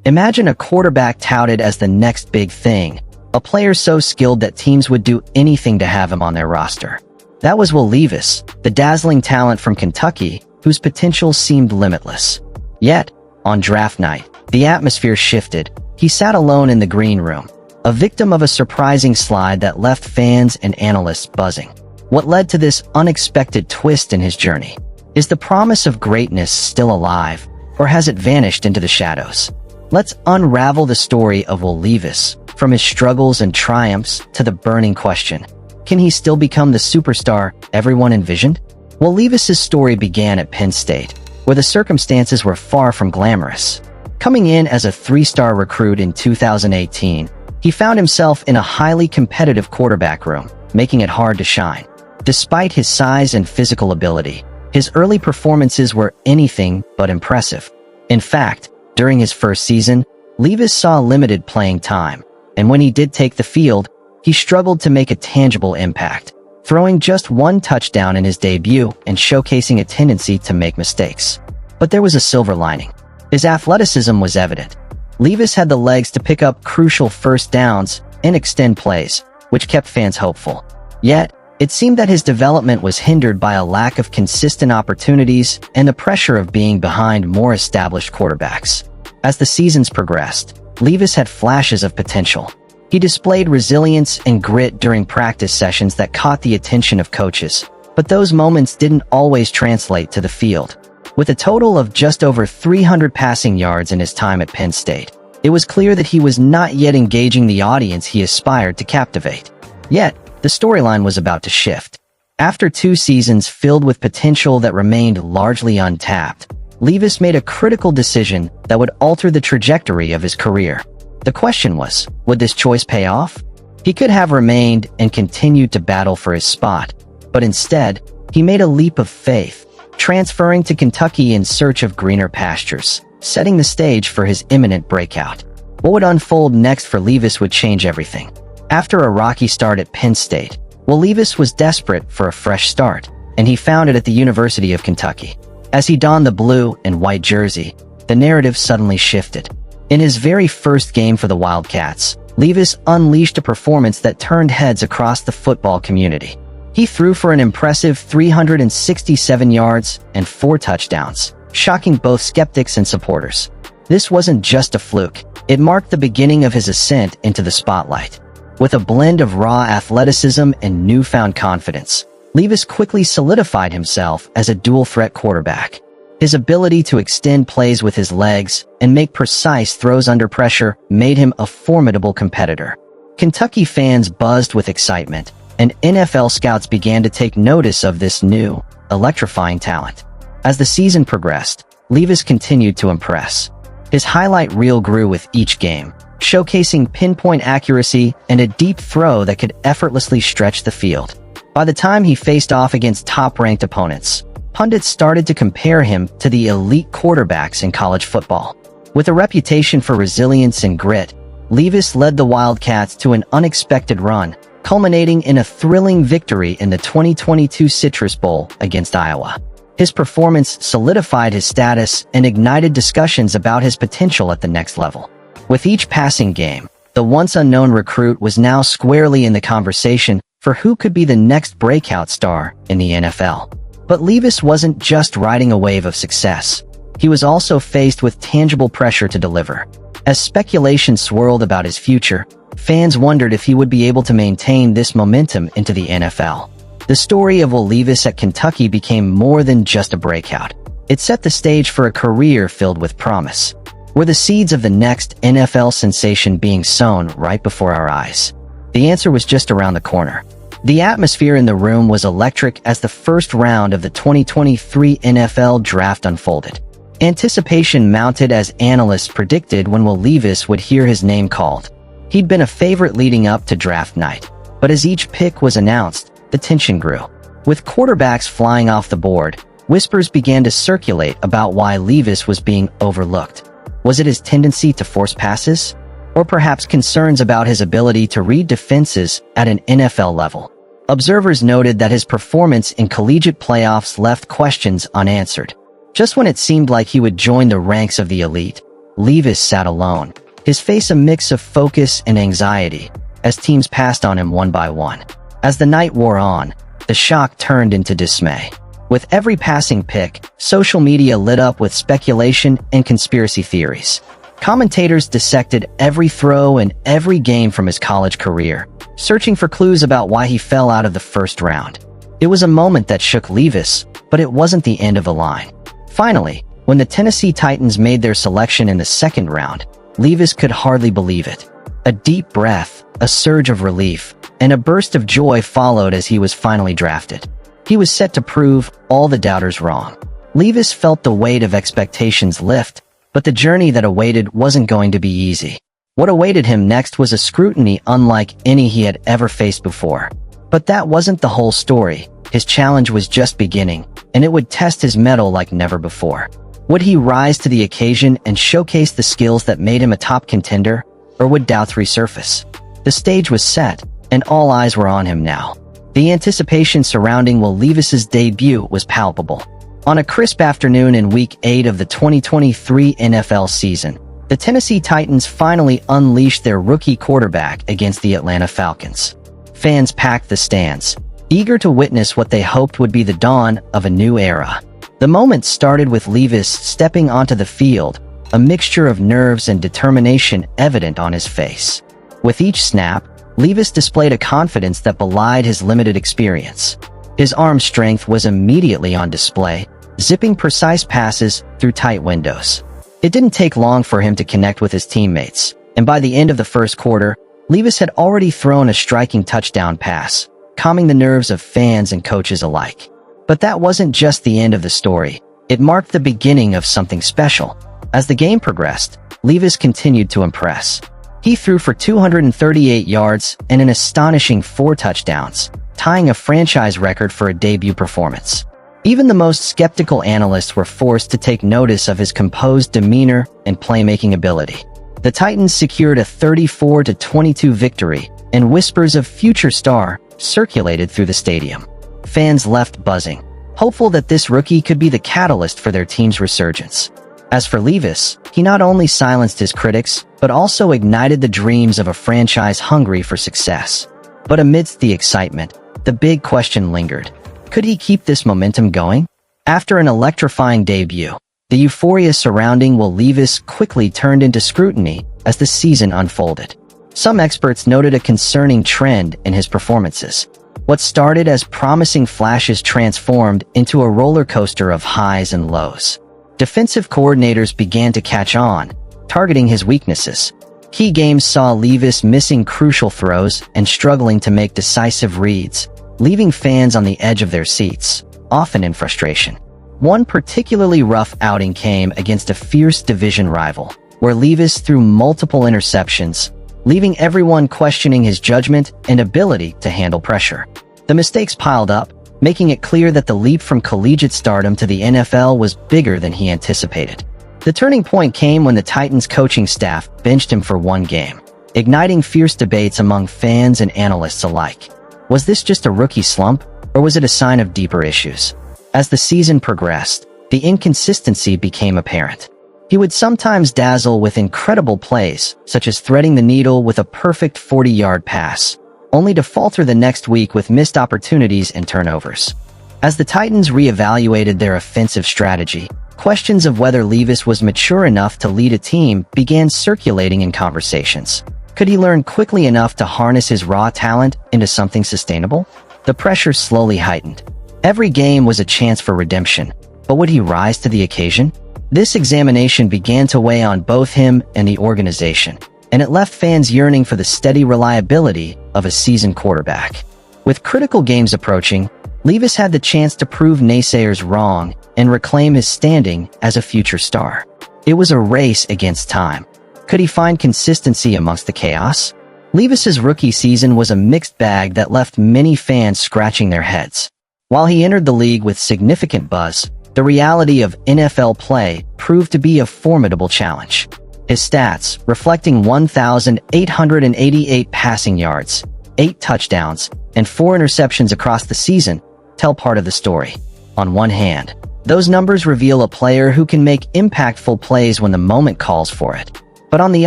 Imagine a quarterback touted as the next big thing, a player so skilled that teams would do anything to have him on their roster. That was Will Levis, the dazzling talent from Kentucky, whose potential seemed limitless. Yet, on draft night, the atmosphere shifted. He sat alone in the green room, a victim of a surprising slide that left fans and analysts buzzing. What led to this unexpected twist in his journey? Is the promise of greatness still alive, or has it vanished into the shadows? Let's unravel the story of Will Levis, from his struggles and triumphs to the burning question: can he still become the superstar everyone envisioned? Will Levis's story began at Penn State, where the circumstances were far from glamorous. Coming in as a three-star recruit in 2018, he found himself in a highly competitive quarterback room, making it hard to shine. Despite his size and physical ability, his early performances were anything but impressive. In fact, during his first season, Levis saw limited playing time, and when he did take the field, he struggled to make a tangible impact, throwing just one touchdown in his debut and showcasing a tendency to make mistakes. But there was a silver lining. His athleticism was evident. Levis had the legs to pick up crucial first downs and extend plays, which kept fans hopeful. Yet, it seemed that his development was hindered by a lack of consistent opportunities and the pressure of being behind more established quarterbacks. As the seasons progressed, Levis had flashes of potential. He displayed resilience and grit during practice sessions that caught the attention of coaches, but those moments didn't always translate to the field. With a total of just over 300 passing yards in his time at Penn State, it was clear that he was not yet engaging the audience he aspired to captivate. Yet, the storyline was about to shift. After 2 seasons filled with potential that remained largely untapped, Levis made a critical decision that would alter the trajectory of his career. The question was, would this choice pay off? He could have remained and continued to battle for his spot, but instead, he made a leap of faith, transferring to Kentucky in search of greener pastures, setting the stage for his imminent breakout. What would unfold next for Levis would change everything. After a rocky start at Penn State, Will Levis was desperate for a fresh start, and he found it at the University of Kentucky. As he donned the blue and white jersey, the narrative suddenly shifted. In his very first game for the Wildcats, Levis unleashed a performance that turned heads across the football community. He threw for an impressive 367 yards and 4 touchdowns, shocking both skeptics and supporters. This wasn't just a fluke. It marked the beginning of his ascent into the spotlight. With a blend of raw athleticism and newfound confidence, Levis quickly solidified himself as a dual-threat quarterback. His ability to extend plays with his legs and make precise throws under pressure made him a formidable competitor. Kentucky fans buzzed with excitement, and NFL scouts began to take notice of this new, electrifying talent. As the season progressed, Levis continued to impress. His highlight reel grew with each game, showcasing pinpoint accuracy and a deep throw that could effortlessly stretch the field. By the time he faced off against top-ranked opponents, pundits started to compare him to the elite quarterbacks in college football. With a reputation for resilience and grit, Levis led the Wildcats to an unexpected run, culminating in a thrilling victory in the 2022 Citrus Bowl against Iowa. His performance solidified his status and ignited discussions about his potential at the next level. With each passing game, the once unknown recruit was now squarely in the conversation for who could be the next breakout star in the NFL. But Levis wasn't just riding a wave of success. He was also faced with tangible pressure to deliver. As speculation swirled about his future, fans wondered if he would be able to maintain this momentum into the NFL. The story of Will Levis at Kentucky became more than just a breakout. It set the stage for a career filled with promise. Were the seeds of the next NFL sensation being sown right before our eyes? The answer was just around the corner. The atmosphere in the room was electric as the first round of the 2023 NFL Draft unfolded. Anticipation mounted as analysts predicted when Will Levis would hear his name called. He'd been a favorite leading up to draft night, but as each pick was announced, the tension grew. With quarterbacks flying off the board, whispers began to circulate about why Levis was being overlooked. Was it his tendency to force passes? Or perhaps concerns about his ability to read defenses at an NFL level? Observers noted that his performance in collegiate playoffs left questions unanswered. Just when it seemed like he would join the ranks of the elite, Levis sat alone, his face a mix of focus and anxiety, as teams passed on him one by one. As the night wore on, the shock turned into dismay. With every passing pick, social media lit up with speculation and conspiracy theories. Commentators dissected every throw and every game from his college career, searching for clues about why he fell out of the first round. It was a moment that shook Levis, but it wasn't the end of the line. Finally, when the Tennessee Titans made their selection in the second round, Levis could hardly believe it. A deep breath, a surge of relief, and a burst of joy followed as he was finally drafted. He was set to prove all the doubters wrong. Levis felt the weight of expectations lift, but the journey that awaited wasn't going to be easy. What awaited him next was a scrutiny unlike any he had ever faced before. But that wasn't the whole story. His challenge was just beginning, and it would test his mettle like never before. Would he rise to the occasion and showcase the skills that made him a top contender, or would doubts resurface? The stage was set, and all eyes were on him now. The anticipation surrounding Will Levis's debut was palpable. On a crisp afternoon in Week 8 of the 2023 NFL season, the Tennessee Titans finally unleashed their rookie quarterback against the Atlanta Falcons. Fans packed the stands, eager to witness what they hoped would be the dawn of a new era. The moment started with Levis stepping onto the field, a mixture of nerves and determination evident on his face. With each snap, Levis displayed a confidence that belied his limited experience. His arm strength was immediately on display, zipping precise passes through tight windows. It didn't take long for him to connect with his teammates, and by the end of the first quarter, Levis had already thrown a striking touchdown pass, calming the nerves of fans and coaches alike. But that wasn't just the end of the story. It marked the beginning of something special. As the game progressed, Levis continued to impress. He threw for 238 yards and an astonishing 4 touchdowns, tying a franchise record for a debut performance. Even the most skeptical analysts were forced to take notice of his composed demeanor and playmaking ability. The Titans secured a 34-22 victory, and whispers of future star circulated through the stadium. Fans left buzzing, hopeful that this rookie could be the catalyst for their team's resurgence. As for Levis, he not only silenced his critics, but also ignited the dreams of a franchise hungry for success. But amidst the excitement, the big question lingered. Could he keep this momentum going? After an electrifying debut, the euphoria surrounding Will Levis quickly turned into scrutiny as the season unfolded. Some experts noted a concerning trend in his performances. What started as promising flashes transformed into a roller coaster of highs and lows. Defensive coordinators began to catch on, targeting his weaknesses. Key games saw Levis missing crucial throws and struggling to make decisive reads, leaving fans on the edge of their seats, often in frustration. One particularly rough outing came against a fierce division rival, where Levis threw multiple interceptions, leaving everyone questioning his judgment and ability to handle pressure. The mistakes piled up, making it clear that the leap from collegiate stardom to the NFL was bigger than he anticipated. The turning point came when the Titans coaching staff benched him for one game, igniting fierce debates among fans and analysts alike. Was this just a rookie slump, or was it a sign of deeper issues? As the season progressed, the inconsistency became apparent. He would sometimes dazzle with incredible plays, such as threading the needle with a perfect 40-yard pass, only to falter the next week with missed opportunities and turnovers. As the Titans reevaluated their offensive strategy, questions of whether Levis was mature enough to lead a team began circulating in conversations. Could he learn quickly enough to harness his raw talent into something sustainable? The pressure slowly heightened. Every game was a chance for redemption, but would he rise to the occasion? This examination began to weigh on both him and the organization, and it left fans yearning for the steady reliability of a seasoned quarterback. With critical games approaching, Levis had the chance to prove naysayers wrong and reclaim his standing as a future star. It was a race against time. Could he find consistency amongst the chaos? Levis's rookie season was a mixed bag that left many fans scratching their heads. While he entered the league with significant buzz, the reality of NFL play proved to be a formidable challenge. His stats, reflecting 1,888 passing yards, 8 touchdowns, and 4 interceptions across the season, tell part of the story. On one hand, Those numbers reveal a player who can make impactful plays when the moment calls for it. But on the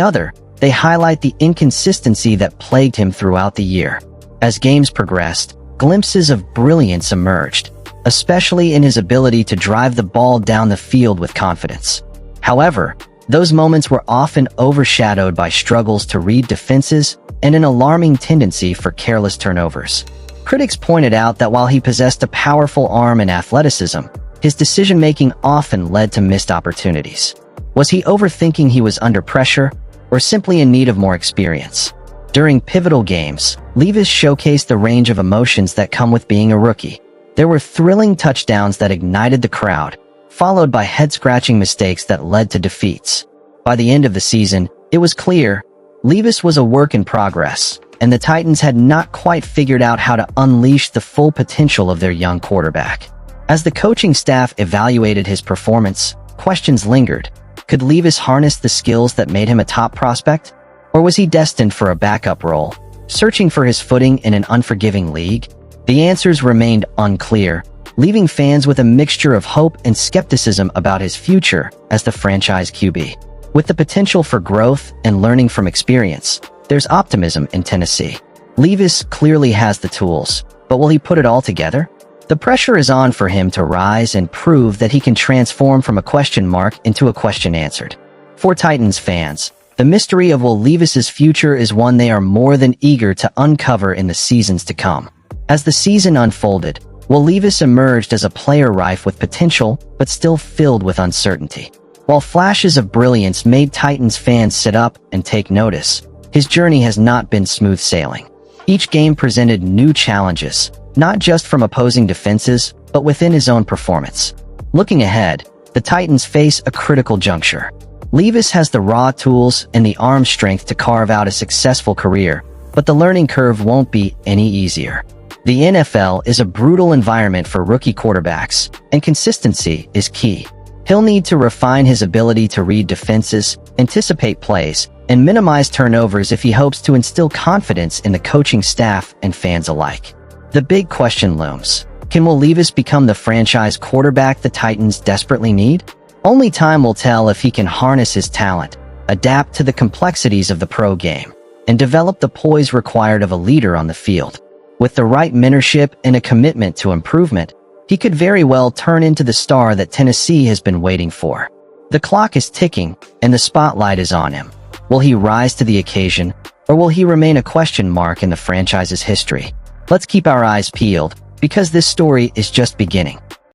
other, they highlight the inconsistency that plagued him throughout the year. As games progressed, glimpses of brilliance emerged, especially in his ability to drive the ball down the field with confidence. However, those moments were often overshadowed by struggles to read defenses and an alarming tendency for careless turnovers. Critics pointed out that while he possessed a powerful arm and athleticism, his decision-making often led to missed opportunities. Was he overthinking he was under pressure, or simply in need of more experience? During pivotal games, Levis showcased the range of emotions that come with being a rookie. There were thrilling touchdowns that ignited the crowd, followed by head-scratching mistakes that led to defeats. By the end of the season, it was clear Levis was a work in progress, and the Titans had not quite figured out how to unleash the full potential of their young quarterback. As the coaching staff evaluated his performance, questions lingered. Could Levis harness the skills that made him a top prospect? Or was he destined for a backup role, searching for his footing in an unforgiving league? The answers remained unclear, leaving fans with a mixture of hope and skepticism about his future as the franchise QB. With the potential for growth and learning from experience, there's optimism in Tennessee. Levis clearly has the tools, but will he put it all together? The pressure is on for him to rise and prove that he can transform from a question mark into a question answered. For Titans fans, the mystery of Will Levis's future is one they are more than eager to uncover in the seasons to come. As the season unfolded, Will Levis emerged as a player rife with potential, but still filled with uncertainty. While flashes of brilliance made Titans fans sit up and take notice, his journey has not been smooth sailing. Each game presented new challenges, not just from opposing defenses, but within his own performance. Looking ahead, the Titans face a critical juncture. Levis has the raw tools and the arm strength to carve out a successful career, but the learning curve won't be any easier. The NFL is a brutal environment for rookie quarterbacks, and consistency is key. He'll need to refine his ability to read defenses, anticipate plays, and minimize turnovers if he hopes to instill confidence in the coaching staff and fans alike. The big question looms. Can Will Levis become the franchise quarterback the Titans desperately need? Only time will tell if he can harness his talent, adapt to the complexities of the pro game, and develop the poise required of a leader on the field. With the right mentorship and a commitment to improvement, he could very well turn into the star that Tennessee has been waiting for. The clock is ticking, and the spotlight is on him. Will he rise to the occasion, or will he remain a question mark in the franchise's history? Let's keep our eyes peeled, because this story is just beginning.